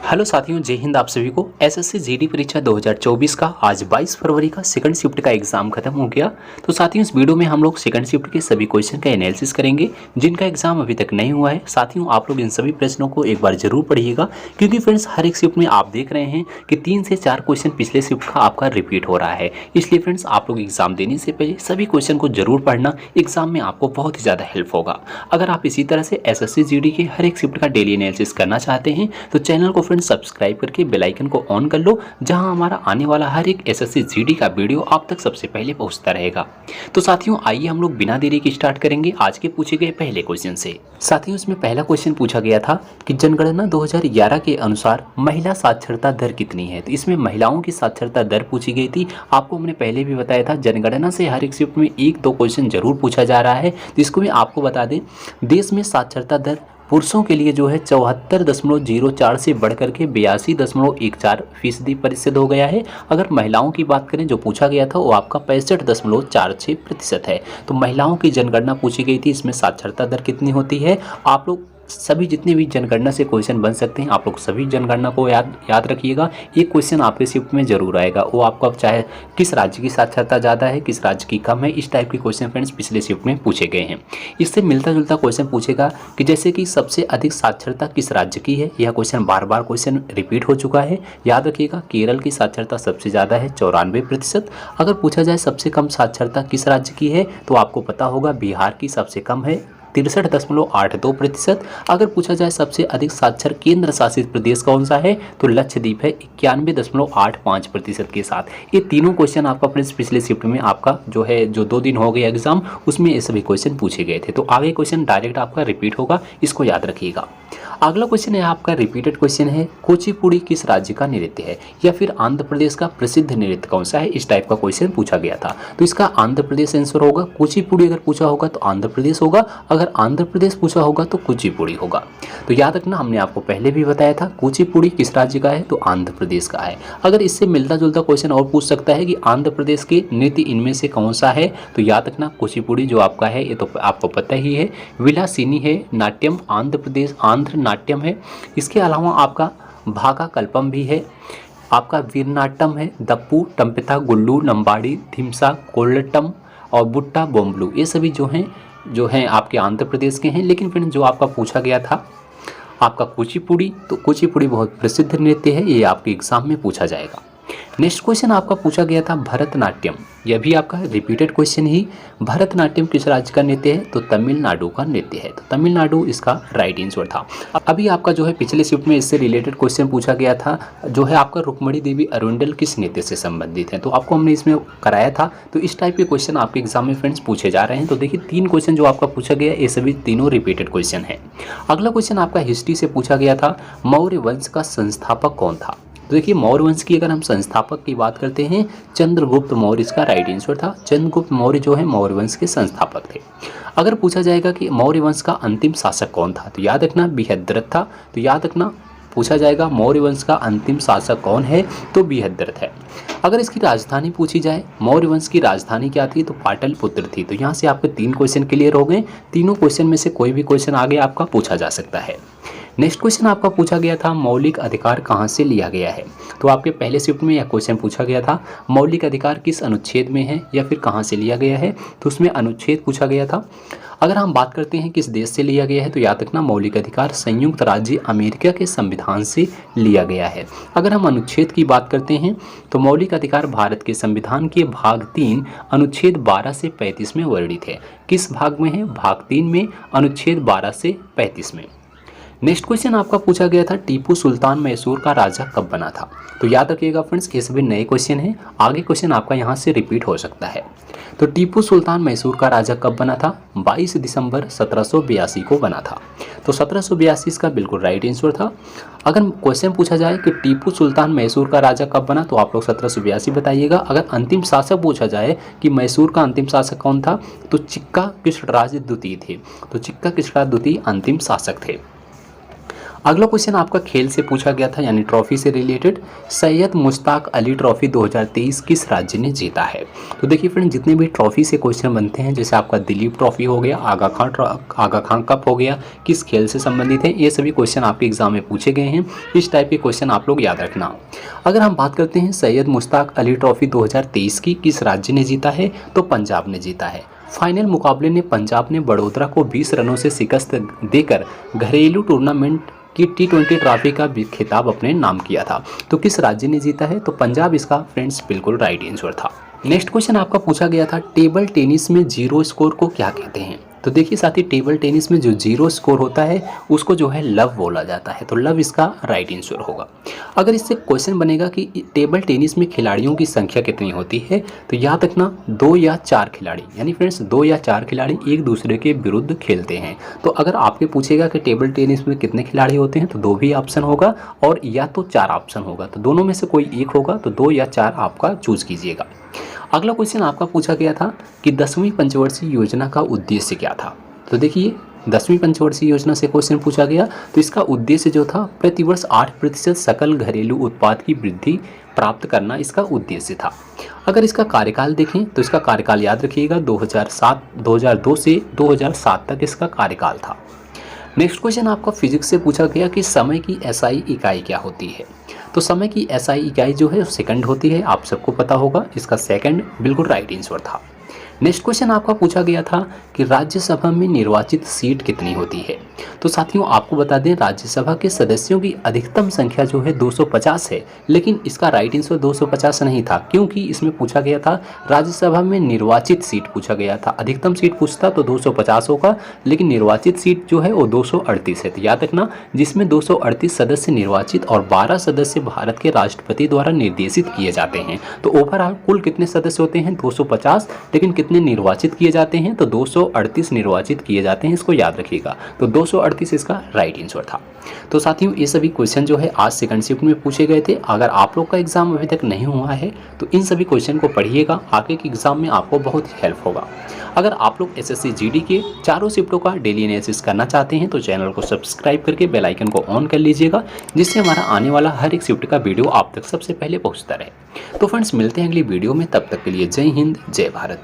Hello साथियों, जय हिंद। आप सभी को एसएससी जीडी परीक्षा 2024 का आज 22 फरवरी का सेकंड शिफ्ट का एग्जाम खत्म हो गया। तो साथियों, इस वीडियो में हम लोग सेकंड शिफ्ट के सभी क्वेश्चन का एनालिसिस करेंगे जिनका एग्जाम अभी तक नहीं हुआ है। साथियों, आप लोग इन सभी प्रश्नों को एक बार जरूर पढ़िएगा, क्योंकि फ्रेंड्स हर एक शिफ्ट में आप देख रहे हैं कि 3 से 4 क्वेश्चन पिछले शिफ्ट का आपका रिपीट हो रहा है। इसलिए फ्रेंड्स, आप लोग एग्जाम देने से पहले सभी क्वेश्चन को जरूर पढ़ना, एग्जाम में आपको बहुत ही ज़्यादा हेल्प होगा। अगर आप इसी तरह से एसएससी जीडी के हर एक शिफ्ट का डेली एनालिसिस करना चाहते हैं तो चैनल को फ्रेंड्स सब्सक्राइब करके बेल आइकन को ऑन कर लो, जहां हमारा आने वाला हर एक एसएससी जीडी का वीडियो आप तक सबसे पहले पहुंचता रहेगा। तो साथियों, आइए हम लोग बिना देरी के स्टार्ट करेंगे आज के पूछे गए पहले क्वेश्चन से। साथियों, इसमें पहला क्वेश्चन पूछा गया था कि जनगणना 2011 के अनुसार महिला साक्षरता दर कितनी है। तो इसमें महिलाओं की साक्षरता दर पूछी गई थी। आपको हमने पहले भी बताया था, जनगणना से हर एक शिफ्ट में 1-2 क्वेश्चन जरूर पूछा जा रहा है। तो इसको भी आपको बता दें, देश में साक्षरता दर पुरुषों के लिए जो है 74.04 से बढ़कर के 82.14% प्रतिशत हो गया है। अगर महिलाओं की बात करें, जो पूछा गया था वो आपका 65.46% है। तो महिलाओं की जनगणना पूछी गई थी, इसमें साक्षरता दर कितनी होती है। आप लोग सभी जितने भी जनगणना से क्वेश्चन बन सकते हैं, आप लोग सभी जनगणना को याद रखिएगा। एक क्वेश्चन आपके शिफ्ट में जरूर आएगा, वो आपको चाहे किस राज्य की साक्षरता ज़्यादा है, किस राज्य की कम है, इस टाइप के क्वेश्चन फ्रेंड्स पिछले शिफ्ट में पूछे गए हैं। इससे मिलता जुलता क्वेश्चन पूछेगा कि जैसे कि सबसे अधिक साक्षरता किस राज्य की है। यह क्वेश्चन बार बार क्वेश्चन रिपीट हो चुका है, याद रखिएगा। केरल की साक्षरता सबसे ज़्यादा है 94%। अगर पूछा जाए सबसे कम साक्षरता किस राज्य की है, तो आपको पता होगा बिहार की सबसे कम है 63.82%। अगर पूछा जाए सबसे अधिक साक्षर केंद्र शासित प्रदेश कौन सा है, तो लक्षद्वीप है 91.85% के साथ। ये तीनों क्वेश्चन आपका फ्रेंड्स पिछले शिफ्ट में आपका जो 2 दिन हो गए एग्जाम, उसमें ये सभी क्वेश्चन पूछे गए थे। तो आगे क्वेश्चन डायरेक्ट आपका रिपीट होगा, इसको याद रखिएगा। अगला क्वेश्चन है आपका रिपीटेड क्वेश्चन है, कुचिपुड़ी किस राज्य का नृत्य है, या फिर आंध्र प्रदेश का प्रसिद्ध नृत्य कौन सा है। इस टाइप का क्वेश्चन पूछा गया था। तो इसका आंध्र प्रदेश आंसर होगा। कुचिपुड़ी अगर पूछा होगा तो आंध्र प्रदेश होगा, अगर आंध्र प्रदेश पूछा होगा तो कुचिपुड़ी होगा। तो याद रखना, हमने आपको पहले भी बताया था कुचिपुड़ी किस राज्य का है, तो आंध्र प्रदेश का है। अगर इससे मिलता जुलता क्वेश्चन और पूछ सकता है कि आंध्र प्रदेश के नृत्य इनमें से कौन सा है, तो याद रखना कुचिपुड़ी जो आपका है, ये तो आपको पता ही है। विलासिनी है, नाट्यम आंध्र प्रदेश आंध्र नाट्यम है। इसके अलावा आपका भागा कल्पम भी है, आपका वीरनाट्यम है, दप्पू टम्पिता गुल्लू नंबाड़ी थिमसा कोल्लटम और बुट्टा बोम्बलू। ये सभी जो हैं आपके आंध्र प्रदेश के हैं। लेकिन फिर जो आपका पूछा गया था आपका कुचिपुड़ी, तो कुचिपुड़ी बहुत प्रसिद्ध नृत्य है, ये आपके एग्जाम में पूछा जाएगा। नेक्स्ट क्वेश्चन आपका पूछा गया था भरतनाट्यम। यह भी आपका रिपीटेड क्वेश्चन ही। भरतनाट्यम किस राज्य का नृत्य है, तो तमिलनाडु का नृत्य है। तो तमिलनाडु इसका राइट आंसर था। अभी आपका जो है पिछले शिफ्ट में इससे रिलेटेड क्वेश्चन पूछा गया था, जो है आपका रुक्मणी देवी अरुंडल किस नृत्य से संबंधित है। तो आपको हमने इसमें कराया था। तो इस टाइप के क्वेश्चन आपके एग्जाम में फ्रेंड्स पूछे जा रहे हैं। तो देखिए 3 क्वेश्चन जो आपका पूछा गया, ये सभी तीनों रिपीटेड क्वेश्चन है। अगला क्वेश्चन आपका हिस्ट्री से पूछा गया था, मौर्य वंश का संस्थापक कौन था। तो देखिए मौर्य वंश की अगर हम संस्थापक की बात करते हैं, चंद्रगुप्त मौर्य इसका राइट आंसर था। चंद्रगुप्त मौर्य जो है मौर्य वंश के संस्थापक थे। अगर पूछा जाएगा कि मौर्य वंश का अंतिम शासक कौन था, तो याद रखना बृहद्रथ था। तो याद रखना, पूछा जाएगा मौर्य वंश का अंतिम शासक कौन है, तो बृहद्रथ है। अगर इसकी राजधानी पूछी जाए, मौर्य वंश की राजधानी क्या थी, तो पाटलिपुत्र थी। तो यहाँ से आपके 3 क्वेश्चन क्लियर हो गए। तीनों क्वेश्चन में से कोई भी क्वेश्चन आगे आपका पूछा जा सकता है। नेक्स्ट क्वेश्चन आपका पूछा गया था, मौलिक अधिकार कहाँ से लिया गया है। तो आपके पहले शिफ्ट में यह क्वेश्चन पूछा गया था, मौलिक अधिकार किस अनुच्छेद में है या फिर कहाँ से लिया गया है। तो उसमें अनुच्छेद पूछा गया था। अगर हम बात करते हैं किस देश से लिया गया है, तो याद रखना मौलिक अधिकार संयुक्त राज्य अमेरिका के संविधान से लिया गया है। अगर हम अनुच्छेद की बात करते हैं, तो मौलिक अधिकार भारत के संविधान के भाग 3 अनुच्छेद 12 से 35 में वर्णित है। किस भाग में है, भाग 3 में अनुच्छेद 12 से 35 में। नेक्स्ट क्वेश्चन आपका पूछा गया था, टीपू सुल्तान मैसूर का राजा कब बना था। तो याद रखिएगा फ्रेंड्स, ये सभी नए क्वेश्चन हैं। आगे क्वेश्चन आपका यहाँ से रिपीट हो सकता है। तो टीपू सुल्तान मैसूर का राजा कब बना था, 22 दिसंबर 1782 को बना था। तो 1782 इसका बिल्कुल राइट आंसर था। अगर क्वेश्चन पूछा जाए कि टीपू सुल्तान मैसूर का राजा कब बना, तो आप लोग 1782 बताइएगा। अगर अंतिम शासक पूछा जाए कि मैसूर का अंतिम शासक कौन था, तो चिक्का कृष्णराज द्वितीय थे। तो चिक्का कृष्णराज द्वितीय अंतिम शासक थे। अगला क्वेश्चन आपका खेल से पूछा गया था, यानी ट्रॉफी से रिलेटेड। सैयद मुश्ताक अली ट्रॉफी 2023 किस राज्य ने जीता है? तो देखिए फ्रेंड, जितने भी ट्रॉफी से क्वेश्चन बनते हैं, जैसे आपका दिलीप ट्रॉफी हो गया, आगा खान कप हो गया, किस खेल से संबंधित है, ये सभी क्वेश्चन आपके एग्जाम में पूछे गए हैं। इस टाइप के क्वेश्चन आप लोग याद रखना। अगर हम बात करते हैं सैयद मुश्ताक अली ट्रॉफी 2023 की किस राज्य ने जीता है, तो पंजाब ने जीता है। फाइनल मुकाबले में पंजाब ने बड़ोदरा को 20 रनों से शिकस्त देकर घरेलू टूर्नामेंट की T20 ट्रॉफी का भी खिताब अपने नाम किया था। तो किस राज्य ने जीता है? तो पंजाब इसका फ्रेंड्स बिल्कुल राइट आंसर था। नेक्स्ट क्वेश्चन आपका पूछा गया था, टेबल टेनिस में जीरो स्कोर को क्या कहते हैं? तो देखिए साथी, टेबल टेनिस में जो जीरो स्कोर होता है उसको जो है लव बोला जाता है। तो लव इसका राइट आंसर होगा। अगर इससे क्वेश्चन बनेगा कि टेबल टेनिस में खिलाड़ियों की संख्या कितनी होती है, तो याद रखना 2 या 4 खिलाड़ी, यानी फ्रेंड्स 2 या 4 खिलाड़ी एक दूसरे के विरुद्ध खेलते हैं। तो अगर आपके पूछेगा कि टेबल टेनिस में कितने खिलाड़ी होते हैं, तो 2 भी ऑप्शन होगा और या तो 4 ऑप्शन होगा। तो दोनों में से कोई एक होगा, तो 2 या 4 आपका चूज कीजिएगा। अगला क्वेश्चन आपका पूछा गया था कि 10वीं पंचवर्षीय योजना का उद्देश्य क्या था? तो देखिए 10वीं पंचवर्षीय योजना से क्वेश्चन पूछा गया, तो इसका उद्देश्य जो था प्रतिवर्ष 8% सकल घरेलू उत्पाद की वृद्धि प्राप्त करना इसका उद्देश्य था। अगर इसका कार्यकाल देखें तो इसका कार्यकाल याद रखिएगा 2002 से 2007 तक इसका कार्यकाल था। नेक्स्ट क्वेश्चन आपका फिजिक्स से पूछा गया कि समय की एसआई इकाई क्या होती है? तो समय की एसआई इकाई जो है सेकंड होती है, आप सबको पता होगा। इसका सेकंड बिल्कुल राइट आंसर था। नेक्स्ट क्वेश्चन आपका पूछा गया था कि राज्यसभा में निर्वाचित सीट कितनी होती है? तो साथियों आपको बता दें, राज्यसभा के सदस्यों की अधिकतम संख्या जो है 250 है, लेकिन इसका राइट आंसर 250 नहीं था, क्योंकि इसमें पूछा गया था राज्यसभा में निर्वाचित सीट पूछा गया था। अधिकतम सीट पूछता तो 250 होगा, लेकिन निर्वाचित सीट जो है वो 238 है। तो याद रखना, जिसमें 238 सदस्य निर्वाचित और 12 सदस्य भारत के राष्ट्रपति द्वारा निर्देशित किए जाते हैं। तो ओवरऑल कुल कितने सदस्य होते हैं? 250, लेकिन कितने निर्वाचित किए जाते हैं? तो 238 निर्वाचित किए जाते हैं, इसको याद रखिएगा। तो 238 इसका राइट आंसर था। तो साथियों ये सभी क्वेश्चन जो है आज सेकंड शिफ्ट में पूछे गए थे। अगर आप लोग का एग्जाम अभी तक नहीं हुआ है तो इन सभी क्वेश्चन को पढ़िएगा, आगे के एग्जाम में आपको बहुत हेल्प होगा। अगर आप लोग एसएससी जीडी के चारों शिफ्टों का डेली एनालिसिस करना चाहते हैं तो चैनल को सब्सक्राइब करके बेल आइकन को ऑन कर लीजिएगा, जिससे हमारा आने वाला हर एक शिफ्ट का वीडियो आप तक सबसे पहले पहुंचता रहे। तो फ्रेंड्स मिलते हैं अगली वीडियो में, तब तक के लिए जय हिंद जय भारत।